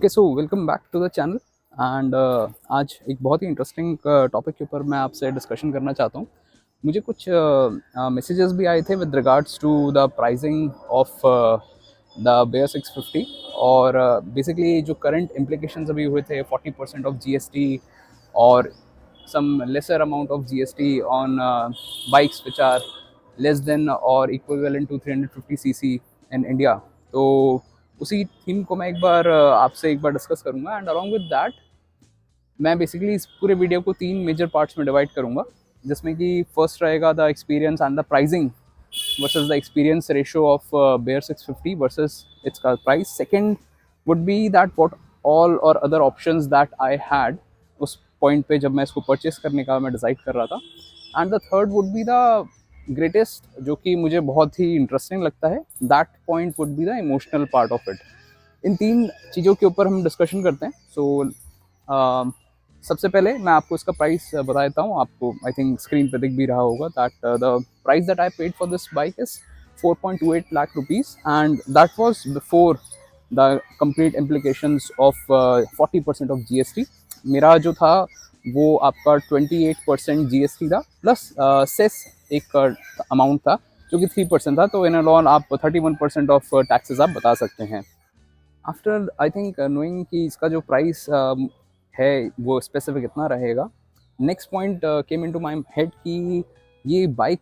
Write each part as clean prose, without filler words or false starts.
Okay so welcome back to the channel and आज एक बहुत ही इंटरेस्टिंग टॉपिक के ऊपर मैं आपसे डिस्कशन करना चाहता हूँ। मुझे कुछ मैसेजेस भी आए थे with regards to the pricing of the Bear 650 और बेसिकली जो करंट इम्प्लीकेशंस अभी हुए थे 40% ऑफ जीएसटी और some lesser amount of GST on bikes which are less than or equivalent to 350 cc in India। तो उसी थीम को मैं एक बार आपसे एक बार डिस्कस करूंगा एंड अलॉन्ग विद दैट मैं बेसिकली इस पूरे वीडियो को 3 मेजर पार्ट्स में डिवाइड करूंगा, जिसमें कि फर्स्ट रहेगा the experience and the pricing versus the experience ratio of Bear 650 versus its price. Second would be that what all or other options that I had उस point पे जब मैं इसको परचेस करने का मैं डिसाइड कर रहा था। And the third would be the greatest, जो कि मुझे बहुत ही इंटरेस्टिंग लगता है, that point would be the emotional part of it. इन तीन चीज़ों के ऊपर हम डिस्कशन करते हैं। सो सबसे पहले मैं आपको इसका प्राइस बता देता हूँ। आपको आई थिंक स्क्रीन पे दिख भी रहा होगा that the price that I paid for this bike is 4.28 lakh rupees and that was before the complete implications of 40% of GST. मेरा जो था वो आपका 28% जीएसटी था प्लस सेस एक अमाउंट था जो कि 3% था। तो इन ऑल आप 31% ऑफ टैक्सेस आप बता सकते हैं। आफ्टर आई थिंक नोइंग कि इसका जो प्राइस है वो स्पेसिफिक इतना रहेगा, next point came into my head कि ये बाइक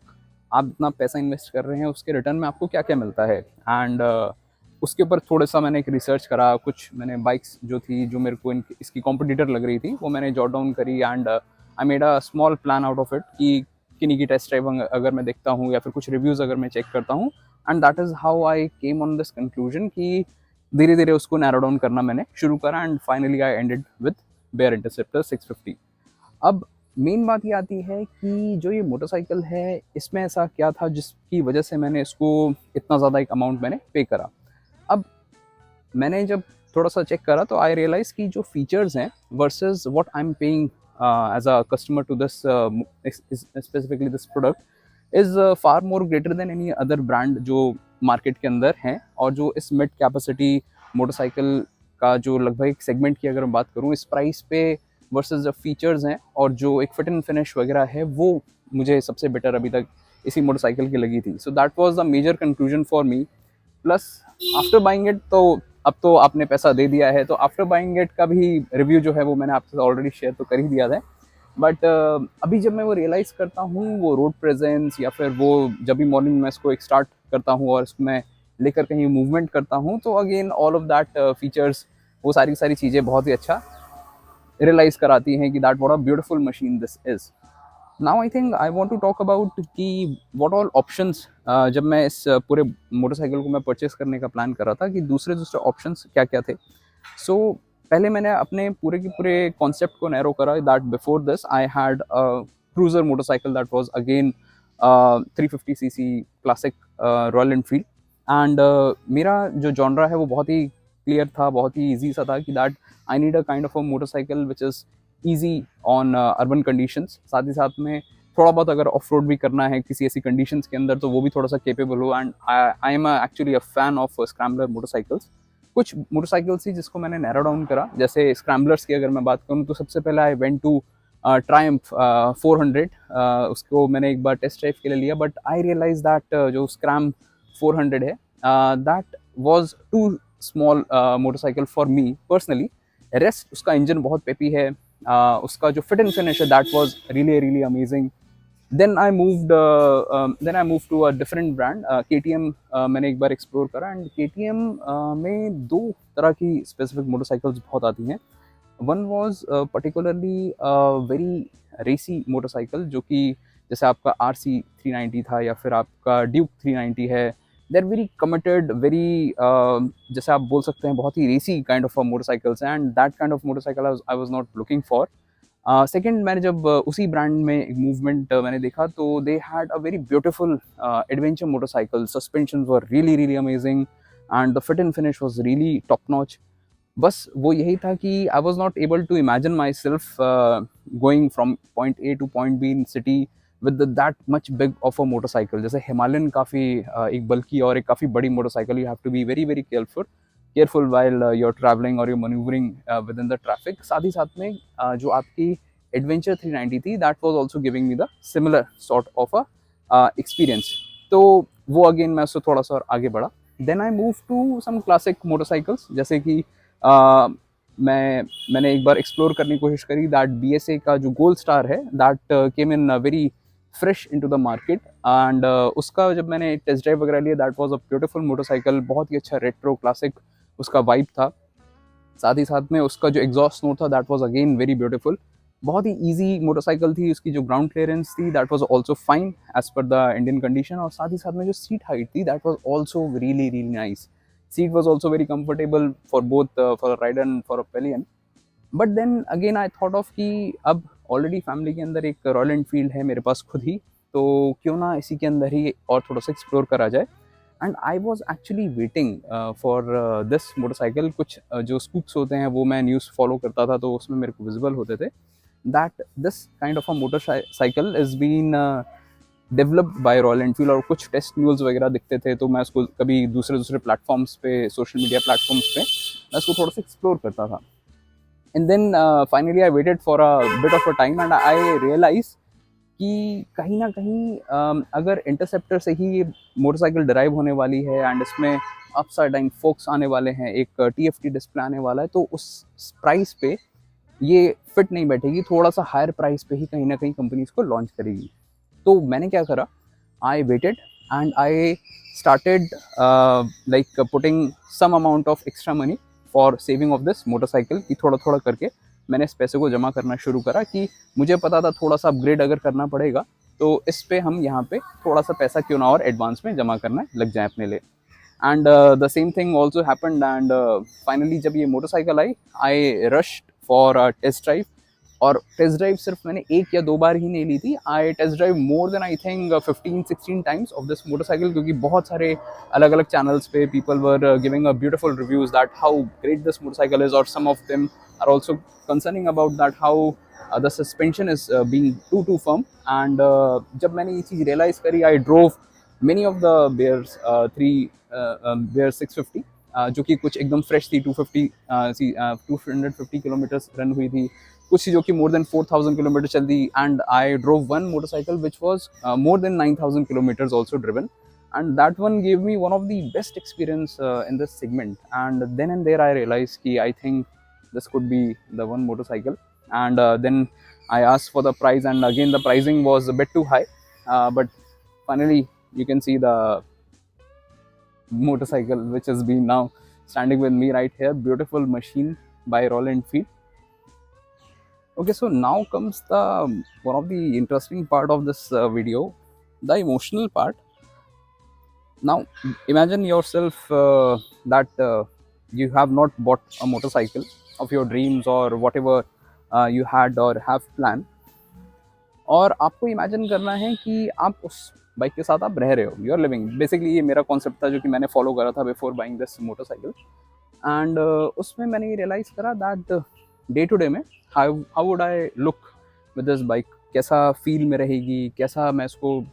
आप इतना पैसा इन्वेस्ट कर रहे हैं उसके रिटर्न में आपको क्या क्या मिलता है। एंड उसके ऊपर थोड़ा सा मैंने एक रिसर्च करा, कुछ मैंने बाइक्स जो थी जो मेरे को इसकी कॉम्पिटिटर लग रही थी वो मैंने जॉट डाउन करी and I made a small plan out of it कि किन्हीं की टेस्ट ड्राइव अगर मैं देखता हूँ या फिर कुछ रिव्यूज़ अगर मैं चेक करता हूँ, and that is how I came on this conclusion कि धीरे धीरे उसको नैरो डाउन करना मैंने शुरू करा and finally I ended with Bear Interceptor 650। अब मेन बात ये आती है कि जो ये मोटरसाइकिल है इसमें ऐसा क्या था जिसकी वजह से मैंने इसको इतना ज़्यादा एक अमाउंट मैंने पे करा। अब मैंने जब थोड़ा सा चेक करा तो आई रियलाइज कि जो फीचर्स हैं versus what I am paying as a customer to this specifically this product is far more greater than any other brand जो मार्केट के अंदर हैं। और जो इस मिड कैपेसिटी मोटरसाइकिल का जो लगभग एक सेगमेंट की अगर मैं बात करूँ इस प्राइस पे वर्सेस जो फीचर्स हैं और जो एक फिट एंड फिनिश वगैरह है वो मुझे सबसे बेटर अभी तक इसी मोटरसाइकिल की लगी थी। So that was the major conclusion for me. Plus after buying it, तो अब तो आपने पैसा दे दिया है तो आफ्टर बाइंग इट का भी रिव्यू जो है वो मैंने आपसे ऑलरेडी शेयर तो कर ही दिया था। बट अभी जब मैं वो रियलाइज़ करता हूँ वो रोड प्रेजेंस या फिर वो जब भी मॉर्निंग में इसको एक स्टार्ट करता हूँ और इसको मैं लेकर कहीं मूवमेंट करता हूँ तो again all of that features वो सारी सारी चीज़ें बहुत ही अच्छा रियलाइज़ कराती हैं कि that what a beautiful machine this is. Now I think I want to talk about कि व्हाट ऑल ऑप्शंस, जब मैं इस पूरे मोटरसाइकिल को मैं परचेस करने का प्लान कर रहा था कि दूसरे दूसरे ऑप्शंस क्या क्या थे। सो पहले मैंने अपने पूरे के पूरे कॉन्सेप्ट को नैरो करा that before this I had a cruiser motorcycle that was again 350 CC classic royal Enfield. And मेरा जो जॉनरा है वो बहुत ही क्लियर था, बहुत ही ईजी सा था कि that I need a kind of a motorcycle which is easy on urban conditions. साथ ही साथ में थोड़ा बहुत अगर ऑफ रोड भी करना है किसी ऐसी कंडीशंस के अंदर तो वो भी थोड़ा सा केपेबल हो। And I am actually a fan of scrambler motorcycles. कुछ मोटरसाइकिल्स ही जिसको मैंने नैरो डाउन करा, जैसे स्क्रैम्बलर्स की अगर मैं बात करूँ तो सबसे पहले आई वेंट टू ट्रायम्फ 400। उसको मैंने एक बार टेस्ट ड्राइव के लिए लिया बट आई रियलाइज दैट जो स्क्रैम 400 है that was too small motorcycle for me personally. Rest उसका इंजन बहुत पेपी है, उसका जो फिट एंड फिनिश है that was really really amazing. then I moved to a different brand, KTM। मैंने एक बार एक्सप्लोर करा एंड KTM में दो तरह की स्पेसिफिक मोटरसाइकिल्स बहुत आती हैं। वन वॉज पर्टिकुलरली वेरी रेसी मोटरसाइकिल जो कि जैसे आपका RC 390 था या फिर आपका ड्यूक 390 है। They are very committed, very जैसे आप बोल सकते हैं बहुत ही racy kind of motorcycles and that kind of motorcycle I was not looking for. Second मैंने जब उसी ब्रांड में मूवमेंट मैंने देखा तो they had a very beautiful adventure motorcycle. Suspension were really really amazing and the fit and finish was really top notch. बस वो यही था कि I was not able to imagine myself going from point A to point B in city with that much big of a motorcycle. जैसे Himalayan काफ़ी एक बल्कि और एक काफ़ी बड़ी motorcycle, you have to be very very careful. Careful while you're traveling or you're maneuvering within the traffic. साथ ही साथ में जो आपकी एडवेंचर 390 थी, that was also giving me the similar sort of a experience. तो वो अगेन मैं उससे थोड़ा सा और आगे बढ़ा. Then I move to some classic motorcycles, जैसे कि मैंने एक बार एक्सप्लोर करने की कोशिश करी दैट BSA का जो गोल्ड स्टार है, that came in very fresh into the market. And उसका जब मैंने टेस्ट ड्राइव वगैरह लिया, that was a beautiful motorcycle. बहुत ही अच्छा रेट्रो क्लासिक उसका वाइब था. साथ ही साथ में उसका जो एग्जॉस्ट नोट था, that was again very beautiful. बहुत ही इजी मोटरसाइकिल थी. उसकी जो ग्राउंड क्लियरेंस थी, that was also fine as per the Indian condition. और साथ ही साथ में जो सीट हाइट थी, that was also really really nice. Seat was also very comfortable for both for a rider and for a pillion. But then again I thought of कि अब already family के अंदर एक रॉयल एनफील्ड है मेरे पास खुद ही, तो क्यों ना इसी के अंदर ही और थोड़ा सा एक्सप्लोर करा जाए. And I was actually waiting for this motorcycle. कुछ जो स्कूप्स होते हैं वो मैं न्यूज़ फॉलो करता था, तो उसमें मेरे को विजिबल होते थे that this kind of a motorcycle is been developed by Royal Enfield. और कुछ टेस्ट न्यूज़ वगैरह दिखते थे, तो मैं उसको कभी दूसरे दूसरे प्लेटफॉर्म्स पे, सोशल मीडिया प्लेटफॉर्म्स पे मैं उसको थोड़ा सा एक्सप्लोर करता था. And then finally I waited for a bit of a time and I realise कि कहीं ना कहीं अगर इंटरसेप्टर से ही ये मोटरसाइकिल ड्राइव होने वाली है एंड इसमें अपसाइड डाउन फोक्स आने वाले हैं, एक TFT डिस्प्ले आने वाला है, तो उस प्राइस पे ये फिट नहीं बैठेगी. थोड़ा सा हायर प्राइस पे ही कहीं ना कहीं कंपनी इसको लॉन्च करेगी. तो मैंने क्या करा, I waited and I started like putting some amount of extra money for saving of this motorcycle. कि थोड़ा थोड़ा करके मैंने इस पैसे को जमा करना शुरू करा कि मुझे पता था थोड़ा सा अपग्रेड अगर करना पड़ेगा तो इस पे हम यहाँ पे थोड़ा सा पैसा क्यों ना और एडवांस में जमा करना लग जाए अपने लिए. And the same thing also happened. And finally जब ये मोटरसाइकिल आई, I rushed for test drive. और टेस्ट ड्राइव सिर्फ मैंने एक या दो बार ही नहीं ली थी. I test drive more than I think 15-16 times of this motorcycle, क्योंकि बहुत सारे अलग अलग चैनल्स पे people were giving a beautiful reviews that how great this motorcycle is. और some of them are also concerning about that how the suspension is being too firm. And जब मैंने ये चीज़ रियलाइज करी, I drove many of the Bears 650, जो कि कुछ एकदम फ्रेश थी. 250 किलोमीटर्स रन हुई थी, कुछ जो कि मोर देन 4000 किलोमीटर चल दी. And I drove one motorcycle which was more than 9000 kilometers also driven, and that one gave me one of the best experience in this segment. And then and there I realized ki I think this could be the one motorcycle. And then I asked for the price, and again the pricing was a bit too high, but finally you can see the motorcycle which has been now standing with me right here. Beautiful machine by Royal Enfield. Okay, so now comes the one of the interesting part of this video, the emotional part. Now imagine yourself that you have not bought a motorcycle of your dreams or whatever you had or have planned, और आपको imagine करना है कि आप उस bike के साथ आप रह रहे हो, यू आर लिविंग. बेसिकली ये मेरा कॉन्सेप्ट था जो कि मैंने फॉलो करा था before buying this motorcycle. And उसमें मैंने ये रियलाइज़ करा दैट डे टू डे में how would I look with this bike. कैसा फील में रहेगी, कैसा मैं इसको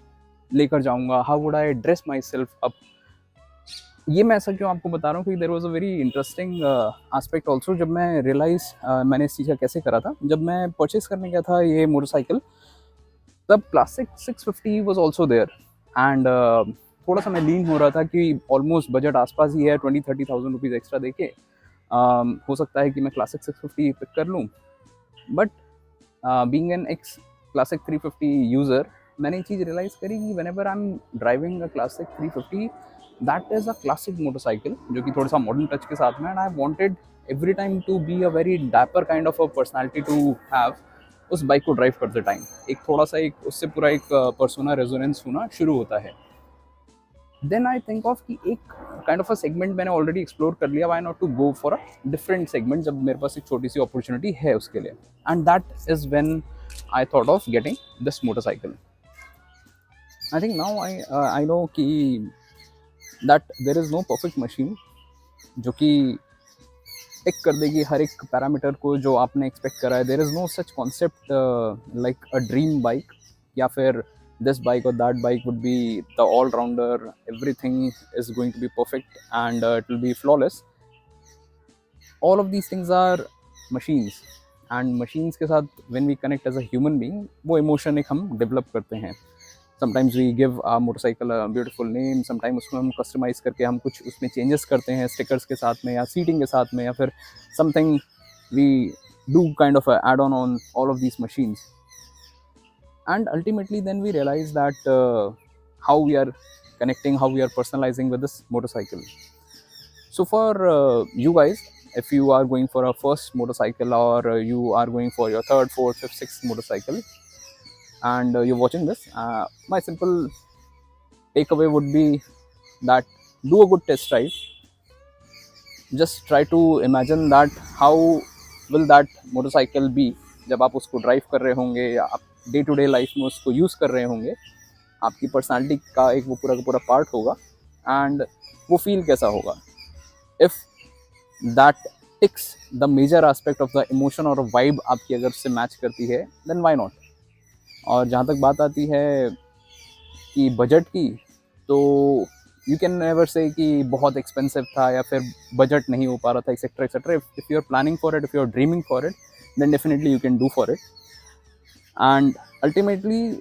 लेकर जाऊंगा, how would I dress myself up. ये मैं ऐसा क्यों आपको बता रहा हूँ क्योंकि there was a very interesting aspect also. जब मैं रियलाइज़ मैंने इस चीज़ का कैसे करा था, जब मैं परचेज करने गया था ये मोटरसाइकिल, तब classic 650 was also there. And थोड़ा सा मैं लीन हो रहा था कि ऑलमोस्ट बजट आसपास ही है, 20-30,000 रुपीज़ एक्स्ट्रा देके हो सकता है कि मैं क्लासिक 650 पिक कर लूँ. But being an ex classic 350 user, मैंने ये चीज़ रियलाइज़ करी कि whenever I am driving a classic 350, that is a classic motorcycle जो कि थोड़ा सा मॉडर्न टच के साथ में. And I wanted every time to be a very dapper kind of a personality to have उस बाइक को ड्राइव करते टाइम. एक थोड़ा सा एक उससे पूरा एक पर्सोना रेजोनेंस होना शुरू होता है. देन आई थिंक ऑफ कि एक काइंड ऑफ अ सेगमेंट मैंने ऑलरेडी एक्सप्लोर कर लिया, why not to go for a different segment जब मेरे पास एक छोटी सी अपॉर्चुनिटी है उसके लिए. And that is when I thought of getting this motorcycle. I think now I know कि that there is no perfect machine जो कि टिक कर देगी हर एक पैरामीटर को जो आपने एक्सपेक्ट करा है. There is no such concept like a dream bike, या फिर this bike or that bike would be the all rounder, everything is going to be perfect and it will be flawless. all of these things are machines, and machines के साथ when we connect as a human being वो emotion एक हम develop करते हैं. Sometimes we give our motorcycle a beautiful name, sometimes उसको हम customize करके हम कुछ उसमें changes करते हैं stickers के साथ में या seating के साथ में, या फिर something we do kind of a add on all of these machines. And ultimately then we realize that how we are connecting, how we are personalizing with this motorcycle. So for you guys, if you are going for a first motorcycle, or you are going for your third, fourth, fifth, sixth motorcycle, and you're watching this, my simple takeaway would be that do a good test drive. Just try to imagine that how will that motorcycle be जब आप उसको drive कर रहे होंगे या आप day to day life में उसको यूज़ कर रहे होंगे. आपकी पर्सनालिटी का एक वो पूरा का पूरा पार्ट होगा, एंड वो फील कैसा होगा. If that ticks the major aspect of the emotion और वाइब आपकी अगर उससे मैच करती है, देन वाई नॉट. और जहाँ तक बात आती है कि बजट की, तो यू कैन नेवर से कि बहुत एक्सपेंसिव था या फिर बजट नहीं हो पा रहा था, etcetera etcetera. If you are planning for it, if you are dreaming for it, then definitely you can do for it. And ultimately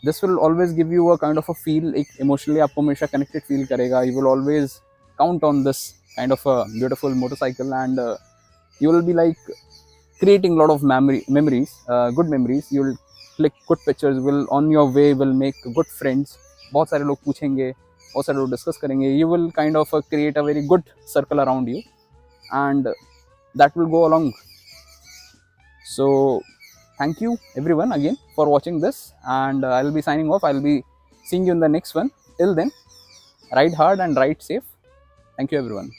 this will always give you a kind of a feel, एक emotionally आपको हमेशा connected feel करेगा. You will always count on this kind of a beautiful motorcycle, and you will be like creating a lot of memories, good memories. You will click good pictures, will on your way will make good friends. बहुत सारे लोग पूछेंगे, बहुत सारे लोग discuss करेंगे. You will kind of create a very good circle around you, and that will go along. So thank you everyone again for watching this, and I'll be signing off. I'll be seeing you in the next one. Till then, ride hard and ride safe. Thank you everyone.